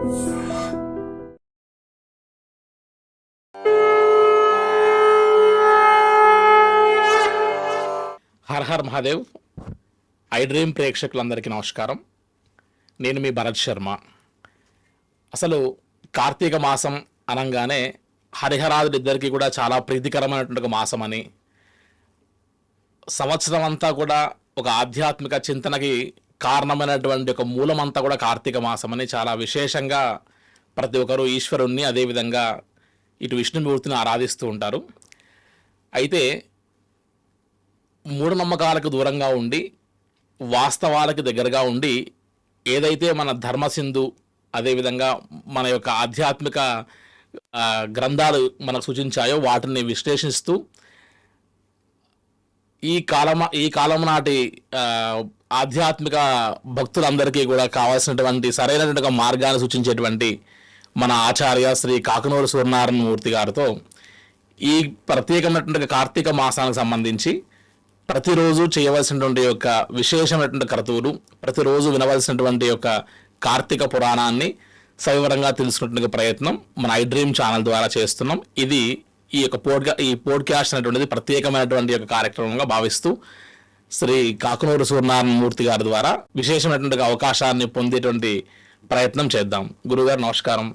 Her her Mahadev. I dream ప్రేక్షకులందరికీ నమస్కారం. నేను మీ భరత్ శర్మ. అసలు కార్తీక మాసం అనగానే హరిహరాదులిద్దరికీ కూడా చాలా ప్రీతికరమైనటువంటి ఒక మాసం అని, సంవత్సరం అంతా కూడా ఒక ఆధ్యాత్మిక చింతనకి కారణమైనటువంటి ఒక మూలమంతా కూడా కార్తీక మాసం అని చాలా విశేషంగా ప్రతి ఒక్కరూ ఈశ్వరుణ్ణి, అదేవిధంగా ఇటు విష్ణుమూర్తిని ఆరాధిస్తూ ఉంటారు. అయితే మూఢనమ్మకాలకు దూరంగా ఉండి వాస్తవాలకు దగ్గరగా ఉండి ఏదైతే మన ధర్మసింధు, అదేవిధంగా మన యొక్క ఆధ్యాత్మిక గ్రంథాలు మనకు సూచించాయో వాటిని విశ్లేషిస్తూ ఈ కాలం నాటి ఆధ్యాత్మిక భక్తులందరికీ కూడా కావాల్సినటువంటి సరైనటువంటి మార్గాన్ని సూచించేటువంటి మన ఆచార్య శ్రీ కాకునూరు సూర్యనారాయణ మూర్తి గారితో ఈ ప్రత్యేకమైనటువంటి కార్తీక మాసానికి సంబంధించి ప్రతిరోజు చేయవలసినటువంటి యొక్క విశేషమైనటువంటి క్రతువులు, ప్రతిరోజు వినవలసినటువంటి యొక్క కార్తీక పురాణాన్ని సవివరంగా తెలుసుకునే ప్రయత్నం మన ఐ డ్రీమ్ ఛానల్ ద్వారా చేస్తున్నాం. ఇది ఈ పోడ్కాస్ట్ అనేటువంటిది ప్రత్యేకమైనటువంటి యొక్క కార్యక్రమంగా భావిస్తూ శ్రీ కాకునూరు సూర్యనారాయణ మూర్తి గారి ద్వారా విశేషమైనటువంటి అవకాశాన్ని పొందేటువంటి ప్రయత్నం చేద్దాం. గురుగారు నమస్కారం.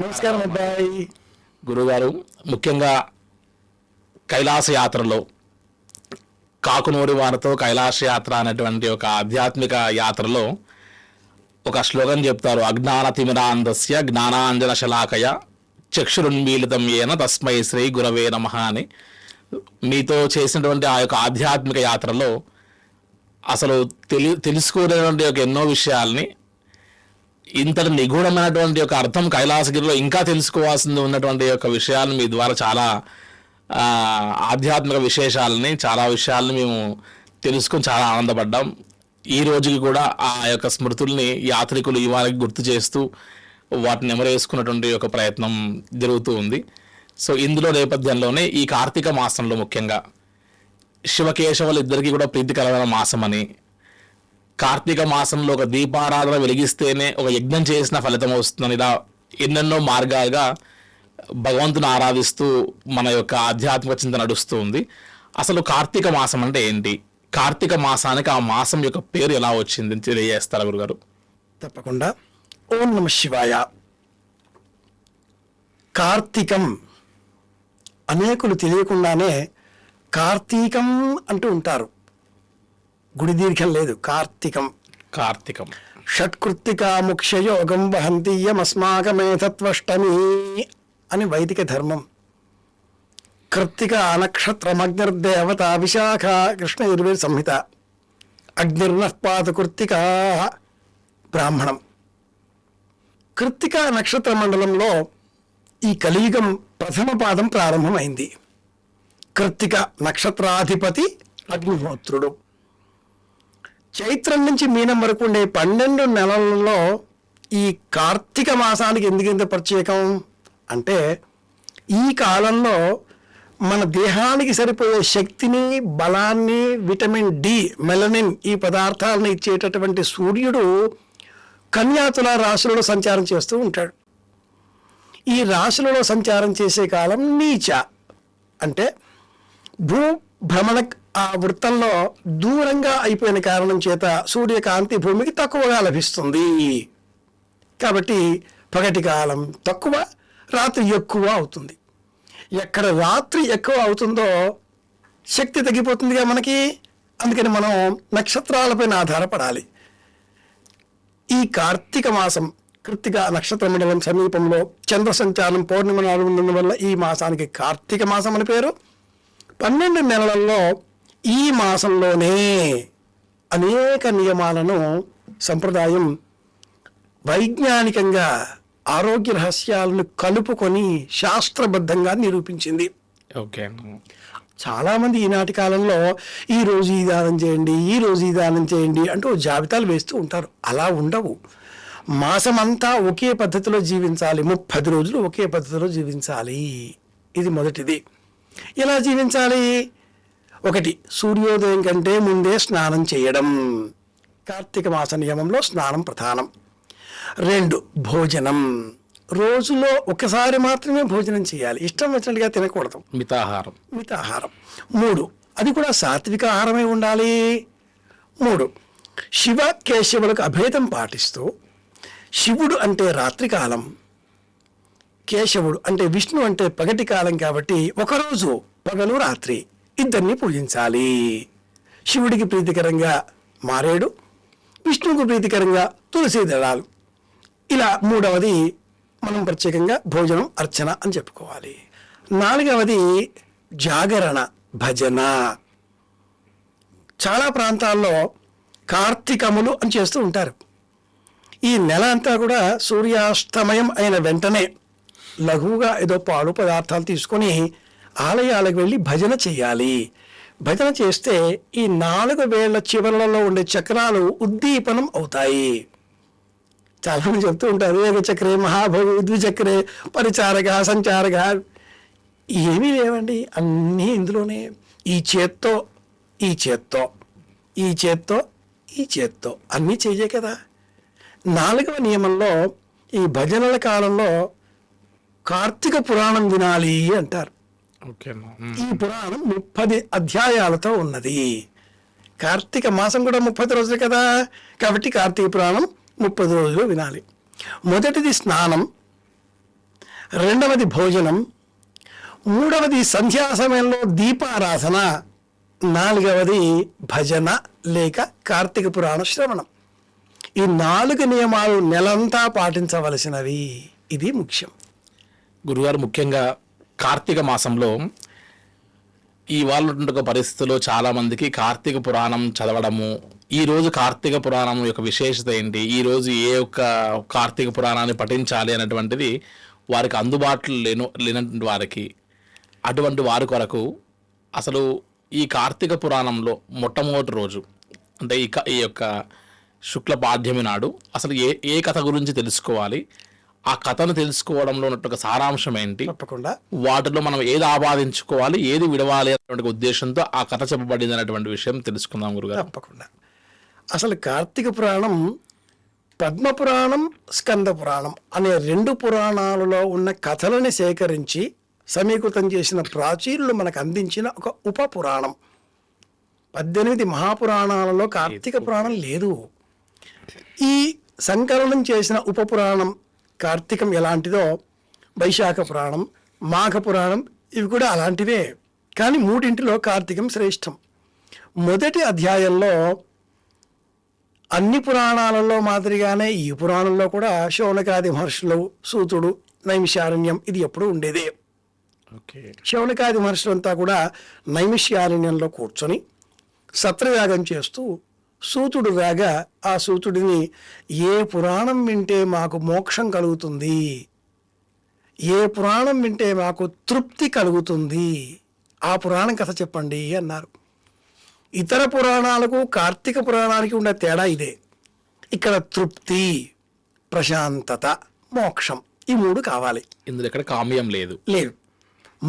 నమస్కారం అబ్బాయి. గురుగారు, ముఖ్యంగా కైలాస యాత్రలో కాకునూరి వారితో కైలాస యాత్ర అనేటువంటి ఒక ఆధ్యాత్మిక యాత్రలో ఒక శ్లోకం చెప్తారు. అజ్ఞాన తిమిరాంధస్య జ్ఞానాంజన శలాకయ చక్షురున్మీలితం ఏన తస్మై శ్రీ గురవే నమః అని మీతో చేసినటువంటి ఆ యొక్క ఆధ్యాత్మిక యాత్రలో అసలు తెలుసుకోలేనటువంటి యొక్క ఎన్నో విషయాల్ని, ఇంతటి నిగూఢమైనటువంటి యొక్క అర్థం కైలాసగిరిలో ఇంకా తెలుసుకోవాల్సింది ఉన్నటువంటి యొక్క విషయాలను మీ ద్వారా చాలా ఆధ్యాత్మిక చాలా విషయాలని మేము తెలుసుకొని చాలా ఆనందపడ్డాం. ఈ రోజుకి కూడా ఆ యొక్క స్మృతుల్ని యాత్రికులు ఇవాళకి గుర్తు చేస్తూ వాటిని నెమరేసుకున్నటువంటి ఒక ప్రయత్నం జరుగుతూ ఉంది. సో ఇందులో నేపథ్యంలోనే ఈ కార్తీక మాసంలో ముఖ్యంగా శివకేశవులు ఇద్దరికీ కూడా ప్రీతికరమైన మాసం అని, కార్తీక మాసంలో ఒక దీపారాధన వెలిగిస్తేనే ఒక యజ్ఞం చేసిన ఫలితం వస్తుందని, ఇలా ఎన్నెన్నో మార్గాలుగా భగవంతుని ఆరాధిస్తూ మన యొక్క ఆధ్యాత్మిక చింతన నడుస్తూ ఉంది. అసలు కార్తీక మాసం అంటే ఏంటి? కార్తీక మాసానికి ఆ మాసం యొక్క పేరు ఎలా వచ్చింది తెలియజేస్తారా గురుగారు? తప్పకుండా. ఓం నమ శివాయ. కార్తీకం అనేకులు తెలియకుండానే కార్తీకం అంటూ ఉంటారు. గుడి దీర్ఘం లేదు, కార్తీకం. కార్తీకం షట్కృత్తికా ముఖ్యయోగం వహంతీయమస్మాకమేతత్వష్టమి అని వైదిక ధర్మం. కృత్తిక నక్షత్రమగ్నిర్దేవత విశాఖ కృష్ణ యజుర్వేద సంహిత. అగ్నిర్నఃపాత కృత్తికా బ్రాహ్మణం. కృత్తిక నక్షత్ర మండలంలో ఈ కలియుగం ప్రథమ పాదం ప్రారంభమైంది. కృత్తిక నక్షత్రాధిపతి అగ్నిహోత్రుడు. చైత్రం నుంచి మీనం వరకు ఉండే 12 నెలలలో ఈ కార్తీక మాసానికి ఎందుకింత ప్రత్యేకం అంటే, ఈ కాలంలో మన దేహానికి సరిపోయే శక్తిని, బలాన్ని, విటమిన్ డి, మెలనిన్ ఈ పదార్థాలను ఇచ్చేటటువంటి సూర్యుడు కన్యాతుల రాశులలో సంచారం చేస్తూ ఉంటాడు. ఈ రాశులలో సంచారం చేసే కాలం నీచ అంటే భ్రమణ ఆ వృత్తంలో దూరంగా అయిపోయిన కారణం చేత సూర్యకాంతి భూమికి తక్కువగా లభిస్తుంది. కాబట్టి పగటి కాలం తక్కువ, రాత్రి ఎక్కువ అవుతుంది. ఎక్కడ రాత్రి ఎక్కువ అవుతుందో శక్తి తగ్గిపోతుందిగా మనకి. అందుకని మనం నక్షత్రాలపైన ఆధారపడాలి. ఈ కార్తీక మాసం కృత్తిక నక్షత్ర మండలం సమీపంలో చంద్ర సంచారం పౌర్ణిమ నాడు ఉండడం వల్ల ఈ మాసానికి కార్తీక మాసం అని పేరు. 12 నెలలలో ఈ మాసంలోనే అనేక నియమాలను సంప్రదాయం వైజ్ఞానికంగా ఆరోగ్య రహస్యాలను కలుపుకొని శాస్త్రబద్ధంగా నిరూపించింది. ఓకే. చాలామంది ఈనాటి కాలంలో ఈ రోజు ఈ దానం చేయండి, ఈ రోజు ఈ దానం చేయండి అంటూ జాబితాలు వేస్తూ ఉంటారు. అలా ఉండవు. మాసమంతా ఒకే పద్ధతిలో జీవించాలి. 30 రోజులు ఒకే పద్ధతిలో జీవించాలి. ఇది మొదటిది. ఎలా జీవించాలి? 1, సూర్యోదయం కంటే ముందే స్నానం చేయడం. కార్తీక మాస నియమంలో స్నానం ప్రధానం. 2 భోజనం. రోజులో ఒకసారి మాత్రమే భోజనం చేయాలి, ఇష్టం వచ్చినట్టుగా తినకూడదు, మితాహారం. మితాహారం. 3 అది కూడా సాత్విక ఆహారమే ఉండాలి. 3 శివ కేశవులకు అభేదం పాటిస్తూ, శివుడు అంటే రాత్రికాలం, కేశవుడు అంటే విష్ణు అంటే పగటి కాలం కాబట్టి ఒకరోజు పగలు రాత్రి ఇద్దరిని పూజించాలి. శివుడికి ప్రీతికరంగా మారేడు, విష్ణువుకు ప్రీతికరంగా తులసి దళాలు. ఇలా 3వది మనం ప్రత్యేకంగా భోజనం అర్చన అని చెప్పుకోవాలి. 4వది జాగరణ భజన. చాలా ప్రాంతాల్లో కార్తీకములు అని చేస్తూ ఉంటారు. ఈ నెల అంతా కూడా సూర్యాస్తమయం అయిన వెంటనే లఘువుగా ఏదో పాలు పదార్థాలు తీసుకొని ఆలయాలకు వెళ్ళి భజన చేయాలి. భజన చేస్తే ఈ 4 వేళ్ల చివరలలో ఉండే చక్రాలు ఉద్దీపనం అవుతాయి. చాలామంది చెప్తూ ఉంటారు ఏకచక్రే మహాభోగి ద్విచక్రే పరిచారక సంచారక. ఏమీ లేవండి, అన్నీ ఇందులోనే. ఈ చేత్తో ఈ చేత్తో ఈ చేత్తో ఈ చేత్తో అన్నీ చెయ్యే కదా. 4వ నియమంలో ఈ భజనల కాలంలో కార్తీక పురాణం వినాలి అంటారు. ఈ పురాణం 30 అధ్యాయాలతో ఉన్నది. కార్తీక మాసం కూడా 30 రోజులు కదా, కాబట్టి కార్తీక పురాణం 30 రోజులు వినాలి. మొదటిది స్నానం, 2వది భోజనం, 3వది సంధ్యా సమయంలో దీపారాధన, 4వది భజన లేక కార్తీక పురాణ శ్రవణం. ఈ 4 నియమాలు నెలంతా పాటించవలసినవి. ఇది ముఖ్యం. గురుగారు, ముఖ్యంగా కార్తీక మాసంలో ఇవాళ పరిస్థితుల్లో చాలా మందికి కార్తీక పురాణం చదవడము, ఈ రోజు కార్తీక పురాణం యొక్క విశేషత ఏంటి, ఈ రోజు ఏ ఒక్క కార్తీక పురాణాన్ని పఠించాలి అనేటువంటిది వారికి అందుబాటులో లేనటువంటి వారికి, అటువంటి వారి కొరకు అసలు ఈ కార్తీక పురాణంలో మొట్టమొదటి రోజు అంటే ఈ యొక్క శుక్ల పాడ్యమి నాడు అసలు ఏ కథ గురించి తెలుసుకోవాలి, ఆ కథను తెలుసుకోవడంలో ఉన్నట్టు సారాంశం ఏంటి, తప్పకుండా వాటిలో మనం ఏది ఆపాదించుకోవాలి, ఏది విడవాలి అనేటువంటి ఉద్దేశంతో ఆ కథ చెప్పబడింది అనేటువంటి విషయం తెలుసుకుందాం గురుగారు. తప్పకుండా. అసలు కార్తీక పురాణం పద్మ పురాణం, స్కంద పురాణం అనే 2 పురాణాలలో ఉన్న కథలని సేకరించి సమీకృతం చేసిన ప్రాచీనులు మనకు అందించిన ఒక ఉప పురాణం. 18 మహాపురాణాలలో కార్తీక పురాణం లేదు. ఈ సంకలనం చేసిన ఉప పురాణం కార్తీకం ఎలాంటిదో వైశాఖ పురాణం, మాఘ పురాణం ఇవి కూడా అలాంటివే. కానీ 3 కార్తీకం శ్రేష్టం. మొదటి అధ్యాయంలో అన్ని పురాణాలలో మాదిరిగానే ఈ పురాణంలో కూడా శౌనకాది మహర్షులు, సూతుడు, నైమిషారణ్యం ఇది ఎప్పుడూ ఉండేదే. శౌనకాది మహర్షులంతా కూడా నైమిషారణ్యంలో కూర్చొని సత్రయాగం చేస్తూ సూతుడు రాగా ఆ సూతుడిని ఏ పురాణం వింటే మాకు మోక్షం కలుగుతుంది, ఏ పురాణం వింటే మాకు తృప్తి కలుగుతుంది, ఆ పురాణం కథ చెప్పండి అన్నారు. ఇతర పురాణాలకు కార్తీక పురాణానికి ఉన్న తేడా ఇదే. ఇక్కడ తృప్తి, ప్రశాంతత, మోక్షం ఈ 3 కావాలి. ఇందులో ఎక్కడ కామ్యం లేదు.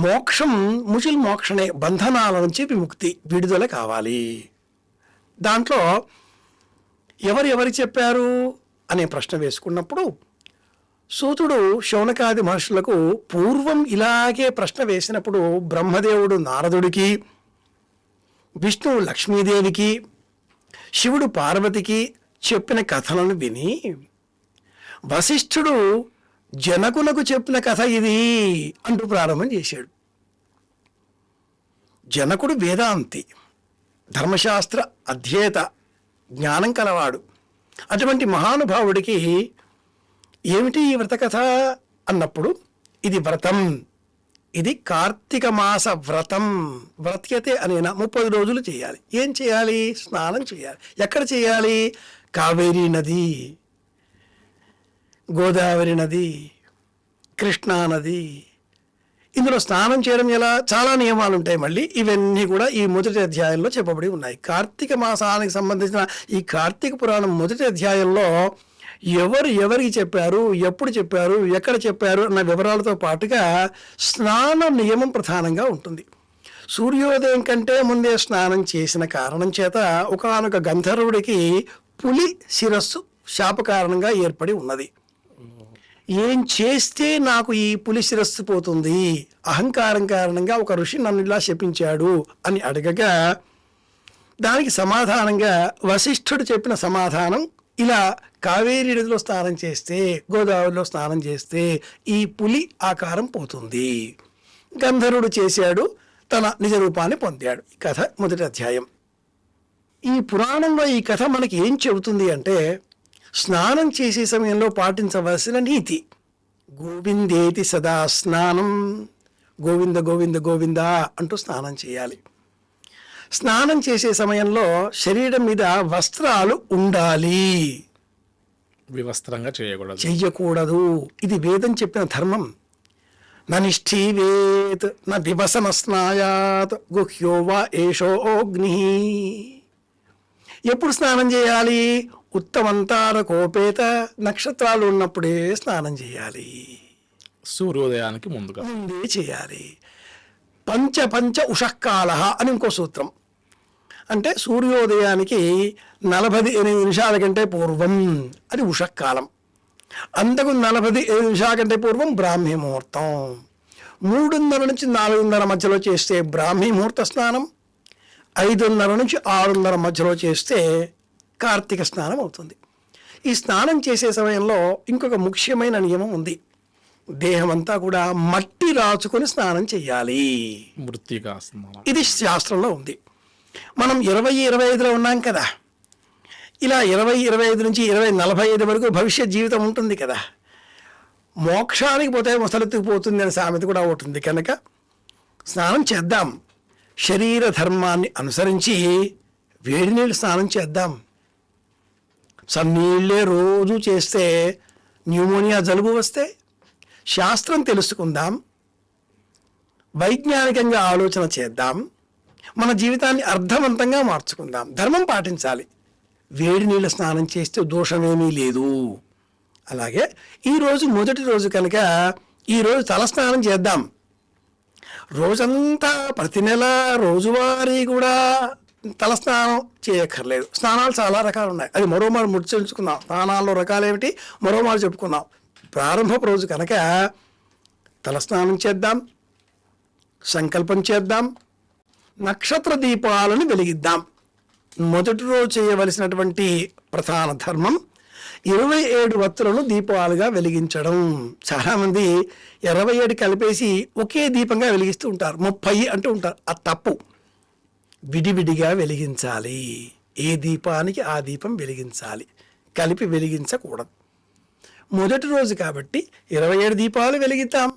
మోక్షం ముచిల్ మోక్షనే, బంధనాల నుంచి విముక్తి, విడుదల కావాలి. దాంట్లో ఎవరు చెప్పారు అనే ప్రశ్న వేసుకున్నప్పుడు సూతుడు శౌనకాది మహర్షులకు పూర్వం ఇలాగే ప్రశ్న వేసినప్పుడు బ్రహ్మదేవుడు నారదుడికి, విష్ణువు లక్ష్మీదేవికి, శివుడు పార్వతికి చెప్పిన కథలను విని వశిష్ఠుడు జనకులకు చెప్పిన కథ ఇది అంటూ ప్రారంభం చేశాడు. జనకుడు వేదాంతి, ధర్మశాస్త్ర అధ్యేత, జ్ఞానం కలవాడు. అటువంటి మహానుభావుడికి ఏమిటి ఈ వ్రత కథ అన్నప్పుడు ఇది వ్రతం, ఇది కార్తీక మాస వ్రతం. వ్రత్యతే అనేనా 30 రోజులు చేయాలి. ఏం చేయాలి? స్నానం చేయాలి. ఎక్కడ చేయాలి? కావేరీ నది, గోదావరి నది, కృష్ణా నది. ఇందులో స్నానం చేయడం ఎలా? చాలా నియమాలు ఉంటాయి. మళ్ళీ ఇవన్నీ కూడా ఈ మొదటి అధ్యాయంలో చెప్పబడి ఉన్నాయి. కార్తీక మాసానికి సంబంధించిన ఈ కార్తీక పురాణం మొదటి అధ్యాయంలో ఎవరికి చెప్పారు, ఎప్పుడు చెప్పారు, ఎక్కడ చెప్పారు అన్న వివరాలతో పాటుగా స్నాన నియమం ప్రధానంగా ఉంటుంది. సూర్యోదయం కంటే ముందే స్నానం చేసిన కారణం చేత ఒకానొక గంధర్వుడికి పులి శిరస్సు శాప కారణంగా ఏర్పడి ఉన్నది. ఏం చేస్తే నాకు ఈ పులి శిరస్సు పోతుంది, అహంకారం కారణంగా ఒక ఋషి నన్ను ఇలా శపించాడు అని అడగగా దానికి సమాధానంగా వశిష్ఠుడు చెప్పిన సమాధానం ఇలా: కావేరీ నదిలో స్నానం చేస్తే, గోదావరిలో స్నానం చేస్తే ఈ పులి ఆకారం పోతుంది. గంధర్వుడు చేశాడు, తన నిజ రూపాన్ని పొందాడు. ఈ కథ మొదటి అధ్యాయం. ఈ పురాణంలో ఈ కథ మనకి ఏం చెబుతుంది అంటే, స్నానం చేసే సమయంలో పాటించవలసిన నీతి. గోవిందేతి సదా స్నానం, గోవింద గోవింద గోవింద అంటూ స్నానం చేయాలి. స్నానం చేసే సమయంలో శరీరం మీద వస్త్రాలు ఉండాలి, వివస్త్రంగా చెయ్యకూడదు. ఇది వేదం చెప్పిన ధర్మం. నిష్ఠీవేత్ న దివసన స్నాయాత్ గుహ్యో వా ఏషో అగ్ని. ఎప్పుడు స్నానం చేయాలి? ఉత్తమంతార కోపేత, నక్షత్రాలు ఉన్నప్పుడే స్నానం చేయాలి. సూర్యోదయానికి ముందే చేయాలి. పంచ పంచ ఉషకాల అని ఇంకో సూత్రం. అంటే సూర్యోదయానికి 48 నిమిషాల కంటే పూర్వం అది ఉషకాలం. అంతకు 48 నిమిషాల కంటే పూర్వం బ్రాహ్మీ ముహూర్తం. 3:30 నుంచి 4:30 మధ్యలో చేస్తే బ్రాహ్మీ ముహూర్త స్నానం, 5:30 నుంచి 6:30 మధ్యలో చేస్తే కార్తీక స్నానం అవుతుంది. ఈ స్నానం చేసే సమయంలో ఇంకొక ముఖ్యమైన నియమం ఉంది. దేహం అంతా కూడా మట్టి రాచుకొని స్నానం చేయాలి. మృత్తికా స్నానం. ఇది శాస్త్రంలో ఉంది. మనం 20-25లో ఉన్నాం కదా, ఇలా 20-25 నుంచి 20-45 వరకు భవిష్యత్ జీవితం ఉంటుంది కదా. మోక్షానికి పోతే ముసలెత్తుకు పోతుంది అనే సామెత కూడా ఉంటుంది. కనుక స్నానం చేద్దాం. శరీర ధర్మాన్ని అనుసరించి వేడి నీళ్ళు స్నానం చేద్దాం. సన్నీళ్ళే రోజు చేస్తే న్యూమోనియా, జలుబు వస్తే శాస్త్రం తెలుసుకుందాం, వైజ్ఞానికంగా ఆలోచన చేద్దాం, మన జీవితాన్ని అర్థవంతంగా మార్చుకుందాం. ధర్మం పాటించాలి. వేడి నీళ్ళ స్నానం చేస్తే దోషమేమీ లేదు. అలాగే ఈరోజు మొదటి రోజు కనుక ఈరోజు తలస్నానం చేద్దాం. రోజంతా ప్రతి నెల రోజువారీ కూడా తలస్నానం చేయక్కర్లేదు. స్నానాలు చాలా రకాలు ఉన్నాయి. అది మరోమారు ముచ్చరించుకుందాం. స్నానాల్లో రకాలు ఏమిటి మరోమారు చెప్పుకుందాం. ప్రారంభపు రోజు కనుక తలస్నానం చేద్దాం, సంకల్పం చేద్దాం, నక్షత్ర దీపాలను వెలిగిద్దాం. మొదటి రోజు చేయవలసినటువంటి ప్రధాన ధర్మం 27 వత్తులను దీపాలుగా వెలిగించడం. చాలామంది 27 కలిపేసి ఒకే దీపంగా వెలిగిస్తూ ఉంటారు, 30 అంటూ ఉంటారు. అది తప్పు. విడివిడిగా వెలిగించాలి. ఏ దీపానికి ఆ దీపం వెలిగించాలి, కలిపి వెలిగించకూడదు. మొదటి రోజు కాబట్టి 27 దీపాలు వెలిగిద్దాం.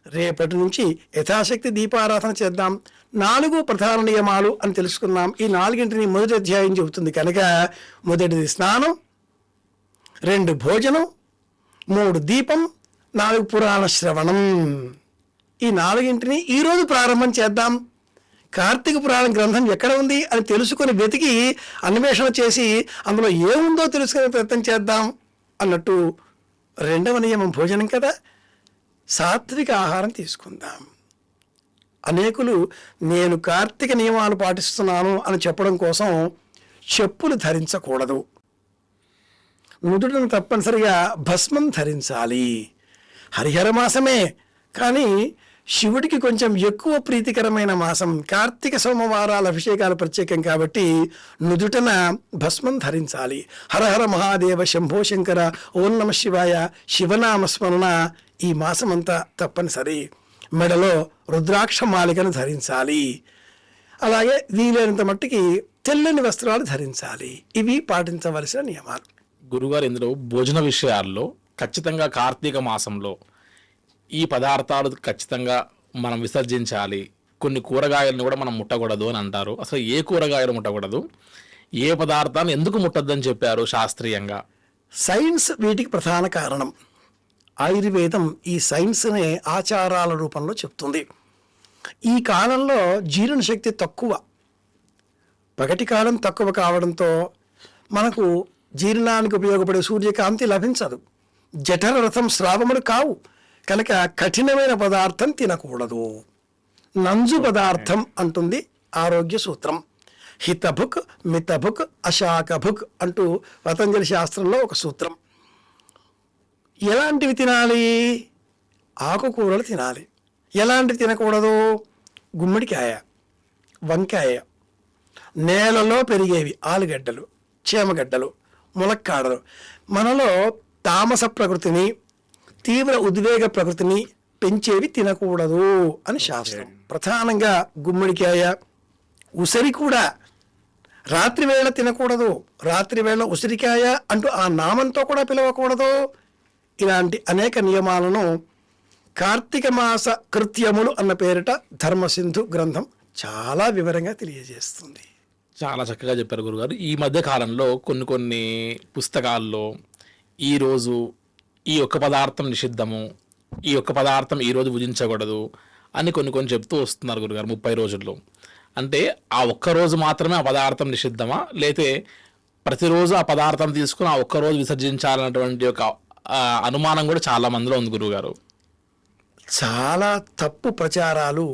రేపటి నుంచి యథాశక్తి దీపారాధన చేద్దాం. 4 ప్రధాన నియమాలు అని తెలుసుకున్నాం. ఈ 4ంటిని మొదటి అధ్యాయం చెబుతుంది కనుక మొదటిది స్నానం, 2 భోజనం, 3 దీపం, 4 పురాణ శ్రవణం. ఈ 4ంటిని ఈరోజు ప్రారంభం చేద్దాం. కార్తీక పురాణ గ్రంథం ఎక్కడ ఉంది అని తెలుసుకుని వెతికి అన్వేషణ చేసి అందులో ఏముందో తెలుసుకునే ప్రయత్నం చేద్దాం అన్నట్టు. 2వ నియమం భోజనం కదా, సాత్విక ఆహారం తీసుకుందాం. అనేకులు నేను కార్తీక నియమాలు పాటిస్తున్నాను అని చెప్పడం కోసం చెప్పులు ధరించకూడదు. నుదుటను తప్పనిసరిగా భస్మం ధరించాలి. హరిహర మాసమే, కానీ శివుడికి కొంచెం ఎక్కువ ప్రీతికరమైన మాసం. కార్తీక సోమవారాల అభిషేకాలు ప్రత్యేకం కాబట్టి నుదుటన భస్మం ధరించాలి. హరహర మహాదేవ, శంభో శంకర, ఓం నమ శివాయ, శివనామస్మరణ ఈ మాసమంతా తప్పనిసరి. మెడలో రుద్రాక్ష మాలికను ధరించాలి. అలాగే వీలైనంత మట్టికి తెల్లని వస్త్రాలు ధరించాలి. ఇవి పాటించవలసిన నియమాలు. గురుగారు, ఇందులో భోజన విషయాల్లో ఖచ్చితంగా కార్తీక మాసంలో ఈ పదార్థాలు ఖచ్చితంగా మనం విసర్జించాలి. కొన్ని కూరగాయలను కూడా మనం ముట్టకూడదు అని అంటారు. అసలు ఏ కూరగాయలు ముట్టకూడదు, ఏ పదార్థాలు ఎందుకు ముట్టద్దని చెప్పారు శాస్త్రీయంగా? సైన్స్ వీటికి ప్రధాన కారణం. ఆయుర్వేదం ఈ సైన్స్నే ఆచారాల రూపంలో చెప్తుంది. ఈ కాలంలో జీర్ణశక్తి తక్కువ, పగటి కాలం తక్కువ కావడంతో మనకు జీర్ణానికి ఉపయోగపడే సూర్యకాంతి లభించదు. జఠర రథం స్రావములు కావు కనుక కఠినమైన పదార్థం తినకూడదు. నంజు పదార్థం అంటుంది ఆరోగ్య సూత్రం. హితభుక్ మితభుక్ అశాకభుక్ అంటూ పతంజలి శాస్త్రంలో ఒక సూత్రం. ఎలాంటివి తినాలి? ఆకుకూరలు తినాలి. ఎలాంటివి తినకూడదు? గుమ్మడికాయ, వంకాయ, నేలలో పెరిగేవి ఆలుగడ్డలు, చేమగడ్డలు, ములక్కాడలు. మనలో తామస ప్రకృతిని, తీవ్ర ఉద్వేగ ప్రకృతిని పెంచేవి తినకూడదు అని శాస్త్రం. ప్రధానంగా గుమ్మడికాయ, ఉసిరి కూడా రాత్రి వేళ తినకూడదు. రాత్రి వేళ ఉసిరికాయ అంటూ ఆ నామంతో కూడా పిలవకూడదు. ఇలాంటి అనేక నియమాలను కార్తీక మాస కృత్యములు అన్న పేరిట ధర్మసింధు గ్రంథం చాలా వివరంగా తెలియజేస్తుంది. చాలా చక్కగా చెప్పారు గురుగారు. ఈ మధ్య కాలంలో కొన్ని పుస్తకాల్లో ఈరోజు ఈ ఒక్క పదార్థం నిషిద్ధము, ఈ ఒక్క పదార్థం ఈరోజు భుజించకూడదు అని కొన్ని చెప్తూ వస్తున్నారు గురుగారు 30 రోజుల్లో. అంటే ఆ ఒక్కరోజు మాత్రమే ఆ పదార్థం నిషిద్ధమా, లేతే ప్రతిరోజు ఆ పదార్థం తీసుకుని ఆ ఒక్కరోజు విసర్జించాలన్నటువంటి ఒక అనుమానం కూడా చాలా మందిలో ఉంది గురుగారు. చాలా తప్పు ప్రచారాలు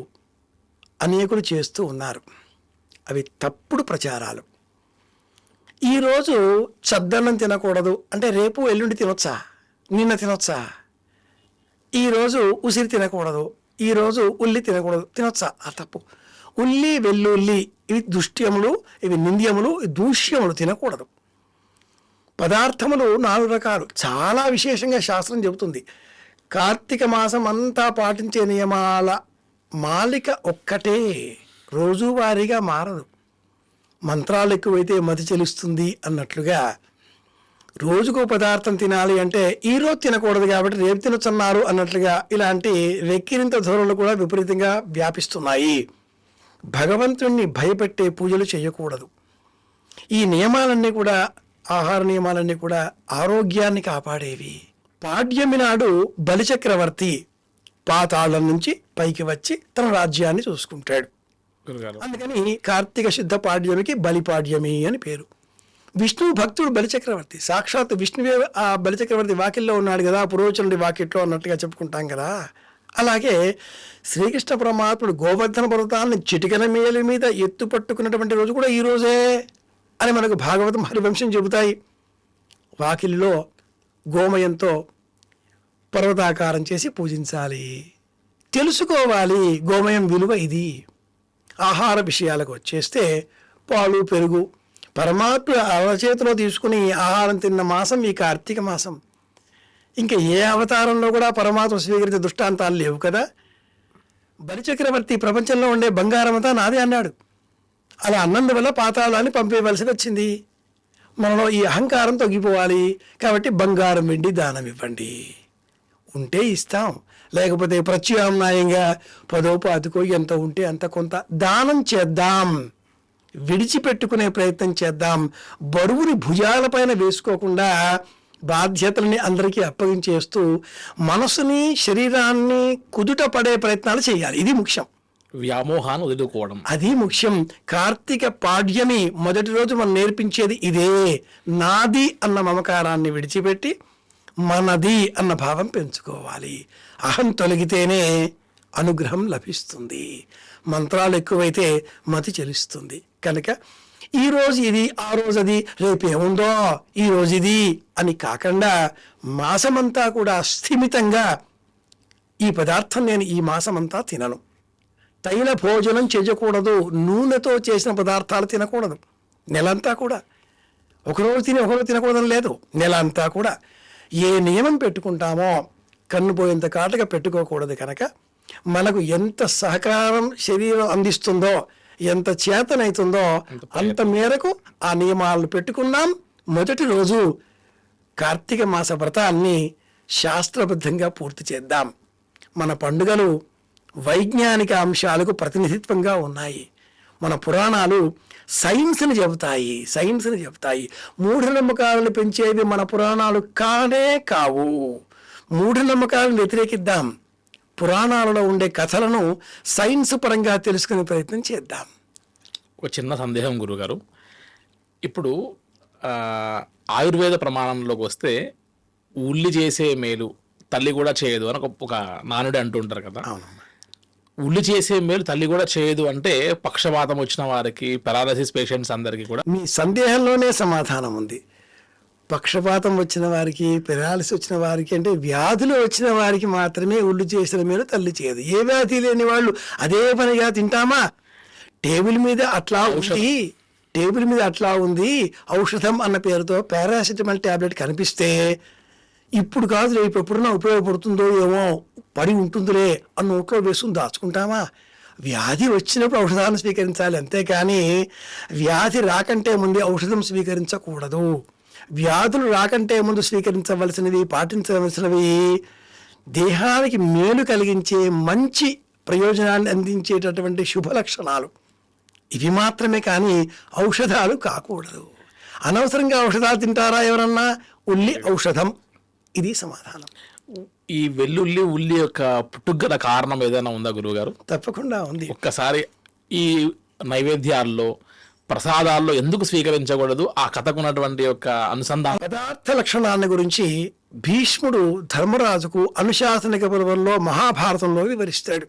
అనేకులు చేస్తూ ఉన్నారు. అవి తప్పుడు ప్రచారాలు. ఈరోజు చద్దన్నం తినకూడదు అంటే రేపు ఎల్లుండి తినొచ్చా? నిన్న తినొచ్చా? ఈరోజు ఉసిరి తినకూడదు, ఈరోజు ఉల్లి తినకూడదు, తినొచ్చా? ఆ తప్పు. ఉల్లి, వెల్లుల్లి ఇవి దుష్ట్యములు, ఇవి నింద్యములు, ఇవి దూష్యములు, తినకూడదు. పదార్థములు 4 రకాలు. చాలా విశేషంగా శాస్త్రం చెబుతుంది. కార్తీక మాసం అంతా పాటించే నియమాల మాలిక ఒక్కటే, రోజువారీగా మారదు. మంత్రాలు ఎక్కువైతే మతి చెలుస్తుంది అన్నట్లుగా రోజుకో పదార్థం తినాలి అంటే ఈరోజు తినకూడదు కాబట్టి రేపు తినొచ్చన్నారు అన్నట్లుగా ఇలాంటి వెక్కిరింత ధోరణులు కూడా విపరీతంగా వ్యాపిస్తున్నాయి. భగవంతుణ్ణి భయపెట్టే పూజలు చేయకూడదు. ఈ నియమాలన్నీ కూడా, ఆహార నియమాలన్నీ కూడా ఆరోగ్యాన్ని కాపాడేవి. పాడ్యమి నాడు బలిచక్రవర్తి పాతాళం నుంచి పైకి వచ్చి తన రాజ్యాన్ని చూసుకుంటాడు. అందుకని కార్తీక శుద్ధ పాడ్యమికి బలిపాడ్యమి అని పేరు. విష్ణు భక్తుడు బలిచక్రవర్తి, సాక్షాత్ విష్ణువే ఆ బలిచక్రవర్తి వాకిల్లో ఉన్నాడు కదా, పురోచనుడి వాకిట్లో అన్నట్టుగా చెప్పుకుంటాం కదా. అలాగే శ్రీకృష్ణ పరమాత్ముడు గోవర్ధన పర్వతాన్ని చిటికన మేలు మీద ఎత్తు పట్టుకున్నటువంటి రోజు కూడా ఈ రోజే అని మనకు భాగవతం, హరివంశం చెబుతాయి. వాకిల్లో గోమయంతో పర్వతాకారం చేసి పూజించాలి. తెలుసుకోవాలి గోమయం విలువ ఇది. ఆహార విషయాలకు వచ్చేస్తే పాలు, పెరుగు పరమాత్మ అరచేతిలో తీసుకుని ఆహారం తిన్న మాసం ఈ కార్తీక మాసం. ఇంకా ఏ అవతారంలో కూడా పరమాత్మ స్వీకరించే దృష్టాంతాలు లేవు కదా. బలిచక్రవర్తి ప్రపంచంలో ఉండే బంగారం అంతా నాదే అన్నాడు. అలా అన్నందువల్ల పాతాళాన్ని పంపేయవలసి వచ్చింది. మనలో ఈ అహంకారం తగ్గిపోవాలి కాబట్టి బంగారం, వెండి దానం ఇవ్వండి. ఉంటే ఇస్తాం, లేకపోతే ప్రత్యామ్నాయంగా 10 20 ఎంత ఉంటే అంత కొంత దానం చేద్దాం. విడిచిపెట్టుకునే ప్రయత్నం చేద్దాం. బరువుని భుజాలపైన వేసుకోకుండా బాధ్యతలని అందరికీ అప్పగించేస్తూ మనసుని, శరీరాన్ని కుదుట పడే ప్రయత్నాలు చేయాలి. ఇది ముఖ్యం. వ్యామోహాన్ని వదులుకోవడం అది ముఖ్యం. కార్తీక పాడ్యమి మొదటి రోజు మనం నేర్పించేది ఇదే. నాది అన్న మమకారాన్ని విడిచిపెట్టి మనది అన్న భావం పెంచుకోవాలి. అహం తొలగితేనే అనుగ్రహం లభిస్తుంది. మంత్రాలు ఎక్కువైతే మతి చెలుస్తుంది. కనుక ఈరోజు ఇది, ఆ రోజు అది, రేపు ఏముందో ఈ రోజు ఇది అని కాకుండా మాసమంతా కూడా స్థిమితంగా ఈ పదార్థం నేను ఈ మాసమంతా తినను. తైల భోజనం చేయకూడదు. నూనెతో చేసిన పదార్థాలు తినకూడదు. నెలంతా కూడా ఒకరోజు తిని ఒకరోజు తినకూడదని లేదు. నెల అంతా కూడా ఏ నియమం పెట్టుకుంటామో కన్ను పోయేంత కాటుగా పెట్టుకోకూడదు. కనుక మనకు ఎంత సహకారం శరీరం అందిస్తుందో, ఎంత చేతనైతుందో అంత మేరకు ఆ నియమాలను పెట్టుకున్నాం. మొదటి రోజు కార్తీక మాస వ్రతాన్ని శాస్త్రబద్ధంగా పూర్తి చేద్దాం. మన పండుగలు వైజ్ఞానిక అంశాలకు ప్రతినిధిత్వంగా ఉన్నాయి. మన పురాణాలు సైన్స్ని చెబుతాయి. మూఢనమ్మకాలను పెంచేవి మన పురాణాలు కానే కావు. మూఢనమ్మకాలను వ్యతిరేకిద్దాం. పురాణాలలో ఉండే కథలను సైన్స్ పరంగా తెలుసుకునే ప్రయత్నం చేద్దాం. ఒక చిన్న సందేహం గురుగారు. ఇప్పుడు ఆయుర్వేద ప్రమాణంలోకి వస్తే ఉల్లి చేసే మేలు తల్లి కూడా చేయదు అని ఒక నానుడి అంటుంటారు కదా. ఉల్లి చేసే మేలు తల్లి కూడా చేయదు అంటే పక్షవాతం వచ్చిన వారికి, పెరాలసిస్ పేషెంట్స్ అందరికీ కూడా మీ సందేహంలోనే సమాధానం ఉంది. పక్షపాతం వచ్చిన వారికి, పెరాలిసిస్ వచ్చిన వారికి అంటే వ్యాధులు వచ్చిన వారికి మాత్రమే ఉల్లు చేసిన మేలు తల్లి చేయదు. ఏ వ్యాధి లేని వాళ్ళు అదే పనిగా తింటామా? టేబుల్ మీద అట్లా ఉంది ఔషధం అన్న పేరుతో పారాసిటమాల్ టాబ్లెట్ కనిపిస్తే ఇప్పుడు కాదు రేపు ఎప్పుడన్నా ఉపయోగపడుతుందో ఏమో, పడి ఉంటుందిలే అని నోట్లో వేసుకుని దాచుకుంటామా? వ్యాధి వచ్చినప్పుడు ఔషధాలను స్వీకరించాలి, అంతేకాని వ్యాధి రాకంటే ముందే ఔషధం స్వీకరించకూడదు. వ్యాధులు రాకంటే ముందు స్వీకరించవలసినవి, పాటించవలసినవి దేహానికి మేలు కలిగించే మంచి ప్రయోజనాన్ని అందించేటటువంటి శుభ లక్షణాలు ఇవి మాత్రమే, కానీ ఔషధాలు కాకూడదు. అనవసరంగా ఔషధాలు తింటారా ఎవరన్నా? ఉల్లి ఔషధం, ఇది సమాధానం. ఈ వెల్లుల్లి ఉల్లి యొక్క పుట్టుగల కారణం ఏదైనా ఉందా గురువుగారు? తప్పకుండా ఉంది. ఒక్కసారి ఈ నైవేద్యాల్లో, ప్రసాదాల్లో ఎందుకు స్వీకరించకూడదు, ఆ కథకు ఉన్నటువంటి యొక్క అనుసంధానం. పదార్థ లక్షణాన్ని గురించి భీష్ముడు ధర్మరాజుకు అనుశాసనిక పర్వంలో మహాభారతంలో వివరిస్తాడు.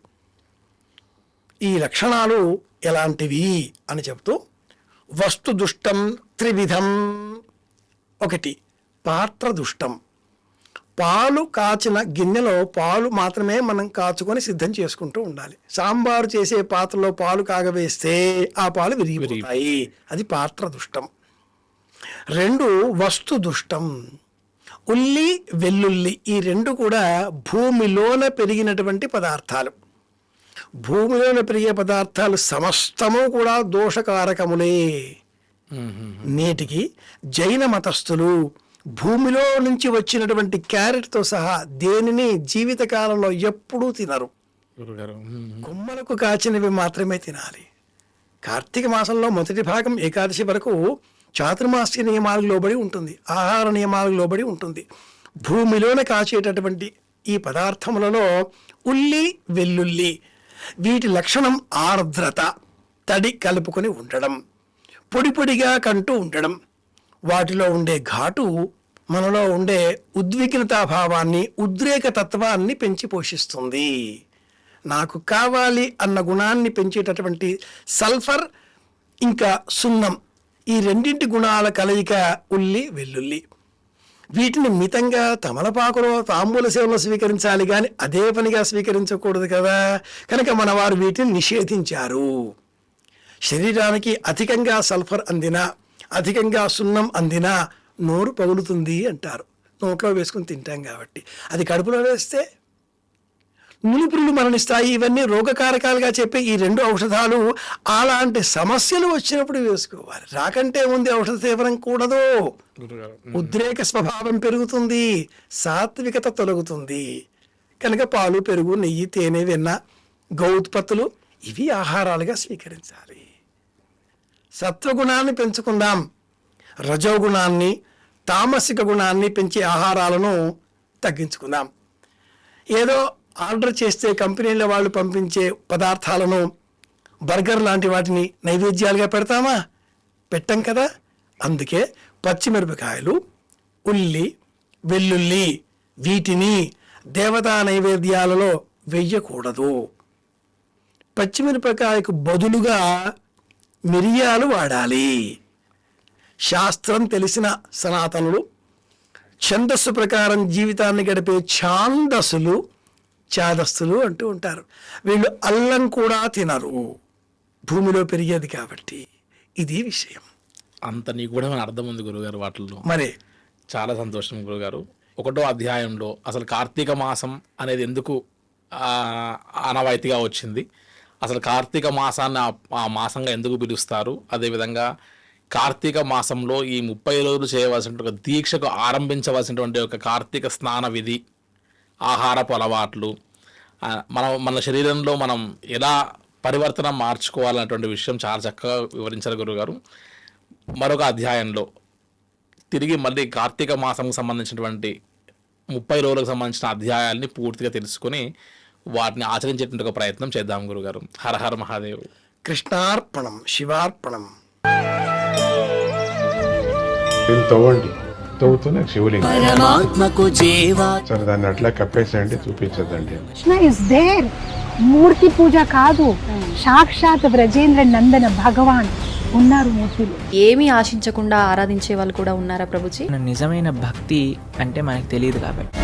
ఈ లక్షణాలు ఎలాంటివి అని చెప్తూ, వస్తు దుష్టం త్రివిధం. ఒకటి పాత్ర దుష్టం. పాలు కాచిన గిన్నెలో పాలు మాత్రమే మనం కాచుకొని సిద్ధం చేసుకుంటూ ఉండాలి. సాంబారు చేసే పాత్రలో పాలు కాగవేస్తే ఆ పాలు విరిగిపోతాయి, అది పాత్ర దుష్టం. రెండు వస్తు దుష్టం. ఉల్లి వెల్లుల్లి ఈ రెండు కూడా భూమిలోన పెరిగినటువంటి పదార్థాలు. భూమిలోన పెరిగే పదార్థాలు సమస్తము కూడా దోషకారకములే. నేటికి జైన మతస్థులు భూమిలో నుంచి వచ్చినటువంటి క్యారెట్తో సహా దేనిని జీవితకాలంలో ఎప్పుడూ తినరు. కొమ్మలకు కాచినవి మాత్రమే తినాలి. కార్తీక మాసంలో మొదటి భాగం ఏకాదశి వరకు చాతుర్మాస్య నియమాలకు లోబడి ఉంటుంది, ఆహార నియమాలకు లోబడి ఉంటుంది. భూమిలోన కాచేటటువంటి ఈ పదార్థములలో ఉల్లి వెల్లుల్లి వీటి లక్షణం ఆర్ద్రత, తడి కలుపుకొని ఉండడం, పొడి పొడిగా కంటూ ఉండడం. వాటిలో ఉండే ఘాటు మనలో ఉండే ఉద్విగ్నతాభావాన్ని, ఉద్రేక తత్వాన్ని పెంచి పోషిస్తుంది. నాకు కావాలి అన్న గుణాన్ని పెంచేటటువంటి సల్ఫర్ ఇంకా సున్నం, ఈ రెండింటి గుణాల కలయిక ఉల్లి వెల్లుల్లి. వీటిని మితంగా తమలపాకులో తాంబూల సేవలో స్వీకరించాలి, కానీ అదే పనిగా స్వీకరించకూడదు కదా. కనుక మన వారు వీటిని నిషేధించారు. శరీరానికి అధికంగా సల్ఫర్ అందినా, అధికంగా సున్నం అందినా నోరు పగులుతుంది అంటారు. నోట్లో వేసుకుని తింటాం కాబట్టి. అది కడుపులో వేస్తే నులుపురులు మరణిస్తాయి. ఇవన్నీ రోగకారకాలుగా చెప్పే ఈ రెండు ఔషధాలు అలాంటి సమస్యలు వచ్చినప్పుడు వేసుకోవాలి. రాకంటే ముందు ఔషధ సేవనం కూడదు. ఉద్రేక స్వభావం పెరుగుతుంది, సాత్వికత తొలగుతుంది. కనుక పాలు, పెరుగు, నెయ్యి, తేనె, వెన్న, గౌ ఉత్పత్తులు ఇవి ఆహారాలుగా స్వీకరించాలి. సత్వగుణాన్ని పెంచుకుందాం, రజోగుణాన్ని, తామసిక గుణాన్ని పెంచే ఆహారాలను తగ్గించుకుందాం. ఏదో ఆర్డర్ చేస్తే కంపెనీల వాళ్ళు పంపించే పదార్థాలను, బర్గర్ లాంటి వాటిని నైవేద్యాలుగా పెడతామా? పెట్టం కదా. అందుకే పచ్చిమిరపకాయలు, ఉల్లి, వెల్లుల్లి వీటిని దేవతా నైవేద్యాలలో వెయ్యకూడదు. పచ్చిమిరపకాయకు బదులుగా మిరియాలు వాడాలి. శాస్త్రం తెలిసిన సనాతనులు ఛందస్సు ప్రకారం జీవితాన్ని గడిపే ఛాందస్సులు, చాదస్తులు అంటూ ఉంటారు. వీళ్ళు అల్లం కూడా తినరు, భూమిలో పెరిగేది కాబట్టి. ఇది విషయం. అంత నిగూఢమైన అర్థం ఉంది గురుగారు వాటిల్లో. మరి చాలా సంతోషం గురుగారు. 1వ అధ్యాయంలో అసలు కార్తీక మాసం అనేది ఎందుకు ఆనవాయితీగా వచ్చింది, అసలు కార్తీక మాసాన్ని ఆ మాసంగా ఎందుకు పిలుస్తారు, అదేవిధంగా కార్తీక మాసంలో ఈ 30 రోజులు చేయవలసినటువంటి దీక్షకు ఆరంభించవలసినటువంటి ఒక కార్తీక స్నాన విధి, ఆహారపు అలవాట్లు, మన శరీరంలో మనం ఎలా పరివర్తన మార్చుకోవాలన్నటువంటి విషయం చాలా చక్కగా వివరించారు గురుగారు. మరొక అధ్యాయంలో తిరిగి మళ్ళీ కార్తీక మాసంకు సంబంధించినటువంటి 30 రోజులకు సంబంధించిన అధ్యాయాల్ని పూర్తిగా తెలుసుకొని వాటిని ఆచరించేటువంటి ఒక ప్రయత్నం చేద్దాం గురుగారు. హర హర మహాదేవ్. కృష్ణార్పణం, శివార్పణం. దీన్ని తవ్వండి, తవ్వుతున్న శివలింగం. పరమాత్మకు జీవా సరే దాన్ని అట్లా కప్పేసేయండి, చూపించదండి. Krishna is there. మూర్తి పూజ కాదు, సాక్షాత్ బ్రజేంద్ర నందన భగవాన్ ఉన్నారు మూర్తిలో. ఏమీ ఆశించకుండా ఆరాధించే వాళ్ళు కూడా ఉన్నారా ప్రభుజీ? నిజమైన భక్తి అంటే మనకు తెలియదు కాబట్టి